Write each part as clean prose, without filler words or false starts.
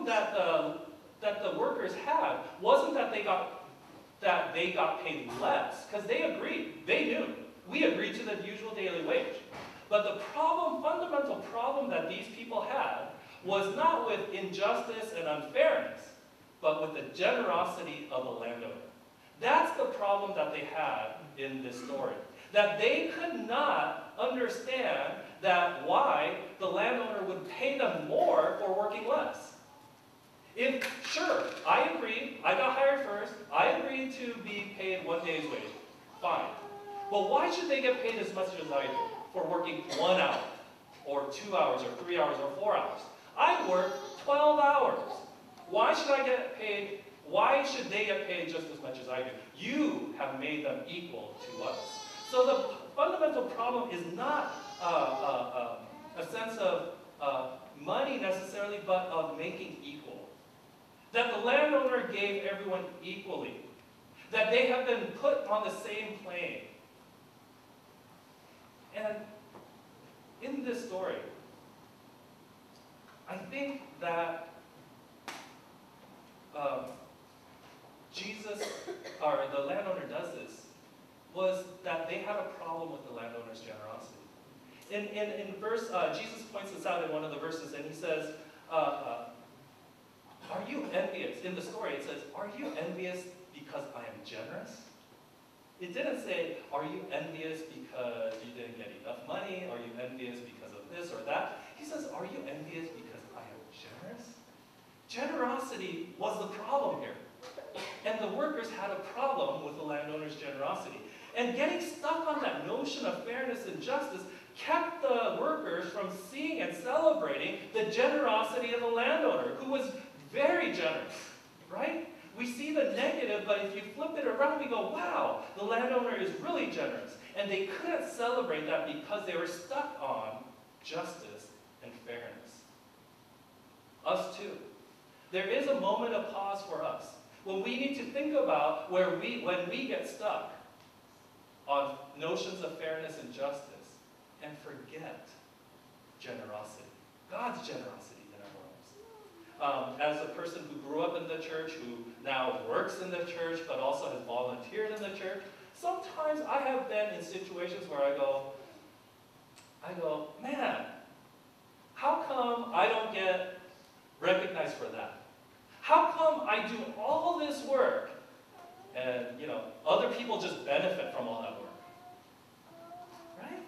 problem that the workers had wasn't that they got paid less, because they agreed. They knew. We agreed to the usual daily wage. But the fundamental problem that these people had was not with injustice and unfairness, but with the generosity of the landowner. That's the problem that they had in this story. That they could not understand that why the landowner would pay them more for working less. Sure, I agree, I got hired first, I agreed to be paid 1 day's wage, fine. But why should they get paid as much as I do for working 1 hour, or 2 hours, or 3 hours, or 4 hours? I work 12 hours. Why should they get paid just as much as I do? You have made them equal to us. So the fundamental problem is not a sense of money necessarily, but of making equal. That the landowner gave everyone equally. That they have been put on the same plane. And in this story, I think that Jesus, or the landowner does this, was that they had a problem with the landowner's generosity. In verse, Jesus points this out in one of the verses, and he says, are you envious? In the story it says, are you envious because I am generous? It didn't say, are you envious because you didn't get enough money? Are you envious because of this or that? He says, are you envious because I am generous? Generosity was the problem here. And the workers had a problem with the landowner's generosity. And getting stuck on that notion of fairness and justice kept the workers from seeing and celebrating the generosity of the landowner, who was very generous, right? We see the negative, but if you flip it around, we go, wow, the landowner is really generous. And they couldn't celebrate that because they were stuck on justice and fairness. Us too. There is a moment of pause for us when we need to think about when we get stuck on notions of fairness and justice and forget generosity, God's generosity in our lives. As a person who grew up in the church, who now works in the church, but also has volunteered in the church, sometimes I have been in situations where I go, man, how come I don't get recognized for that? How come I do all this work and, other people just benefit from all that work? Right?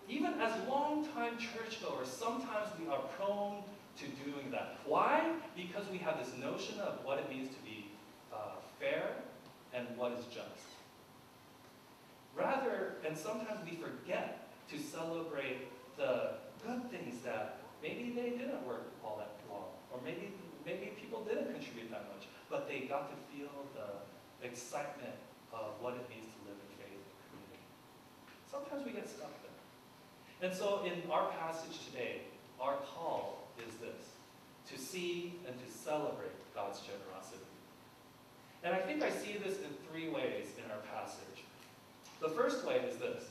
Even as long-time churchgoers, sometimes we are prone to doing that. Why? Because we have this notion of what it means to be fair and what is just. And sometimes we forget to celebrate the good things that maybe they didn't work all that long, or maybe people didn't contribute that much, but they got to feel the excitement of what it means to live in faith and community. Sometimes we get stuck there. And so in our passage today, our call is this: to see and to celebrate God's generosity. And I think I see this in 3 ways in our passage. The first way is this: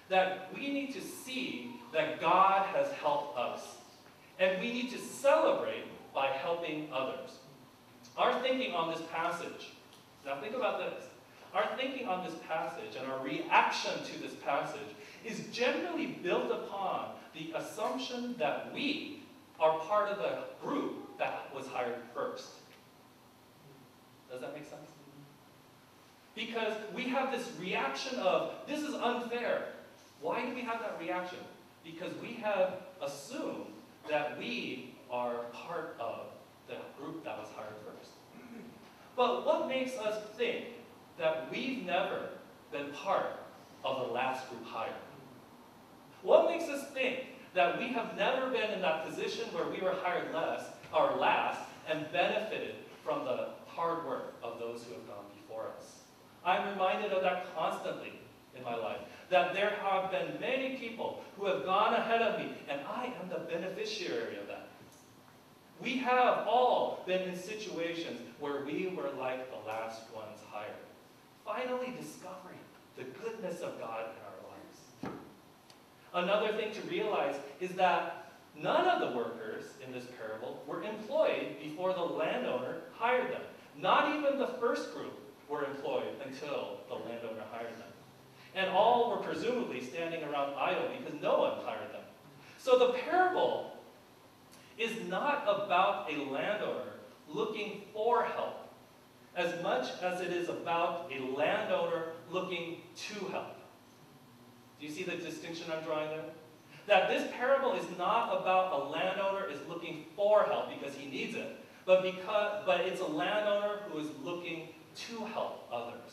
that we need to see that God has helped us. And we need to celebrate by helping others. Our thinking on this passage, now think about this. Our thinking on this passage and our reaction to this passage is generally built upon the assumption that we are part of the group that was hired first. Does that make sense? Because we have this reaction of, this is unfair. Why do we have that reaction? Because we have assumed that we are part of the group that was hired first. But what makes us think that we've never been part of the last group hired? What makes us think that we have never been in that position where we were hired last and benefited from the hard work of those who have gone before us? I'm reminded of that constantly in my life, that there have been many people who have gone ahead of me, and I am the beneficiary of that. We have all been in situations where we were like the last ones hired, finally discovering the goodness of God in our lives. Another thing to realize is that none of the workers in this parable were employed before before the landowner hired them. Not even the first group were employed until the landowner hired them. And all were presumably standing around idle because no one hired them. So the parable is not about a landowner looking for help as much as it is about a landowner looking to help. Do you see the distinction I'm drawing there? That this parable is not about a landowner is looking for help because he needs it, but it's a landowner who is looking to help others.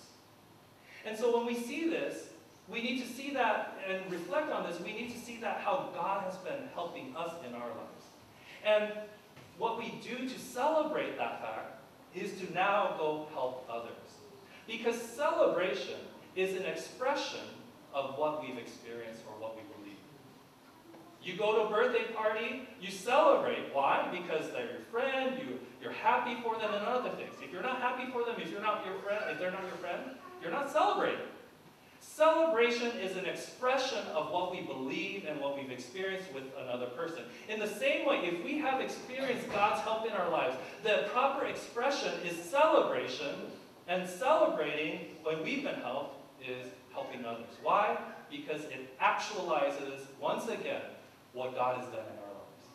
And so when we see this, we need to see that and reflect on this. We need to see that how God has been helping us in our lives. And what we do to celebrate that fact is to now go help others. Because celebration is an expression of what we've experienced or what we believe. You go to a birthday party, you celebrate. Why? Because they're your friend, you're happy for them and other things. If you're not happy for them, if they're not your friend, you're not celebrating. Celebration is an expression of what we believe and what we've experienced with another person. In the same way, if we have experienced God's help in our lives, the proper expression is celebration, and celebrating when we've been helped is helping others. Why? Because it actualizes, once again, what God has done in our lives.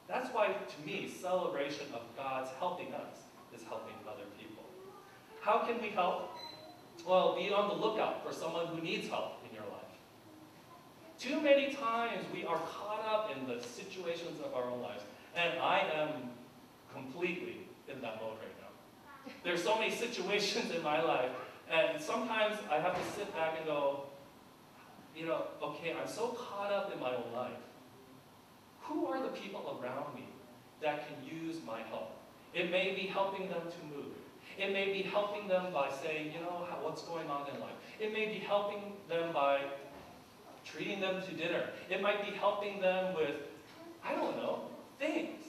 That's why, to me, celebration of God's helping us is helping other people. How can we help? Well, be on the lookout for someone who needs help in your life. Too many times we are caught up in the situations of our own lives. And I am completely in that mode right now. There's so many situations in my life, and sometimes I have to sit back and go, okay, I'm so caught up in my own life. Who are the people around me that can use my help? It may be helping them to move. It may be helping them by saying, what's going on in life. It may be helping them by treating them to dinner. It might be helping them with, things.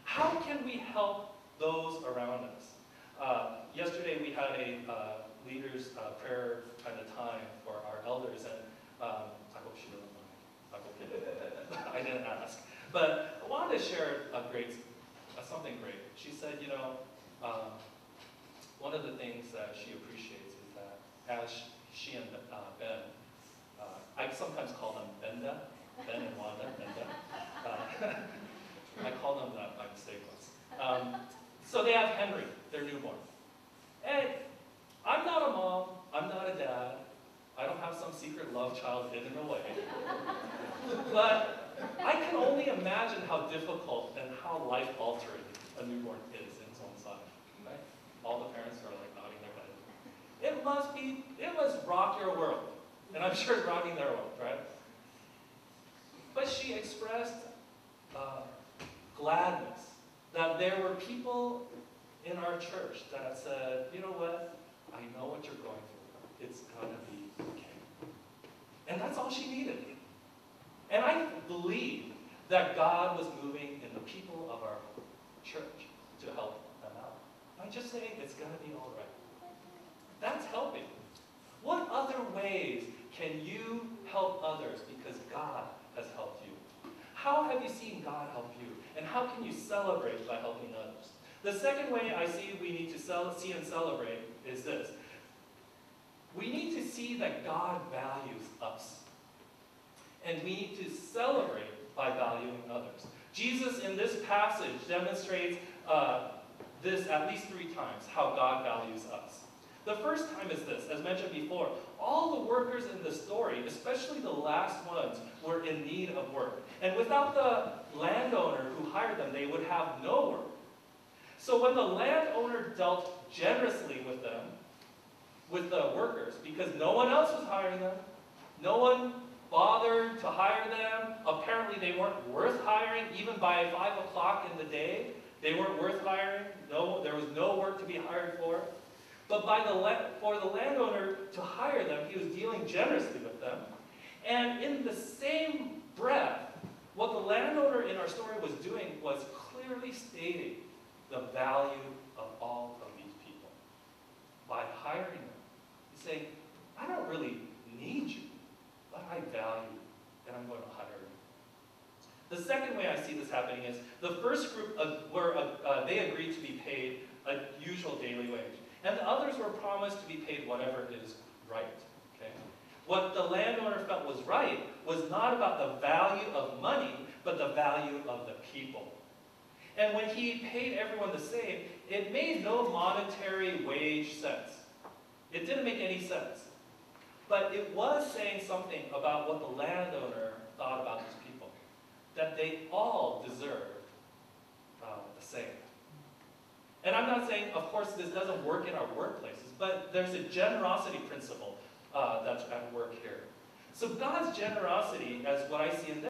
How can we help those around us? Yesterday we had a leaders' prayer kind of time for our elders, and I hope she doesn't mind. I didn't ask. But I wanted to share something great. She said, one of the things that she appreciates is that as she and Ben, I sometimes call them Benda, Ben and Wanda, Benda. I call them that by mistake once. So they have Henry, their newborn. And I'm not a mom, I'm not a dad, I don't have some secret love child hidden away. But I can only imagine how difficult and how life-altering a newborn is in its own side. Right? All the parents are like nodding their head. It must rock your world. And I'm sure it's rocking their world, right? But she expressed gladness that there were people in our church that said, you know what? I know what you're going through. It's going to be okay. And that's all she needed. And I believe that God was moving in the people of our church to help them out. By just saying, it's going to be all right. That's helping. What other ways can you help others because God has helped you? How have you seen God help you? And how can you celebrate by helping others? The second way I see we need to see and celebrate is this. We need to see that God values us. And we need to celebrate by valuing others. Jesus in this passage demonstrates this at least 3 times, how God values us. The first time is this, as mentioned before, all the workers in the story, especially the last ones, were in need of work. And without the landowner who hired them, they would have no work. So when the landowner dealt generously with them, with the workers, because no one else was hiring them, no one bothered to hire them. Apparently they weren't worth hiring, even by 5 o'clock in the day. They weren't worth hiring. No, there was no work to be hired for. But for the landowner to hire them, he was dealing generously with them. And in the same breath, what the landowner in our story was doing was clearly stating the value of all of these people. By hiring them, he's saying, I don't really need you, but I value you, and I'm going to hire you. The second way I see this happening is the first group they agreed to be paid a usual daily wage, and the others were promised to be paid whatever is right. Okay? What the landowner felt was right was not about the value of money, but the value of the people. And when he paid everyone the same, it made no monetary wage sense. It didn't make any sense. But it was saying something about what the landowner thought about his people, that they all deserved the same. And I'm not saying, of course, this doesn't work in our workplaces, but there's a generosity principle that's at work here. So God's generosity, as what I see in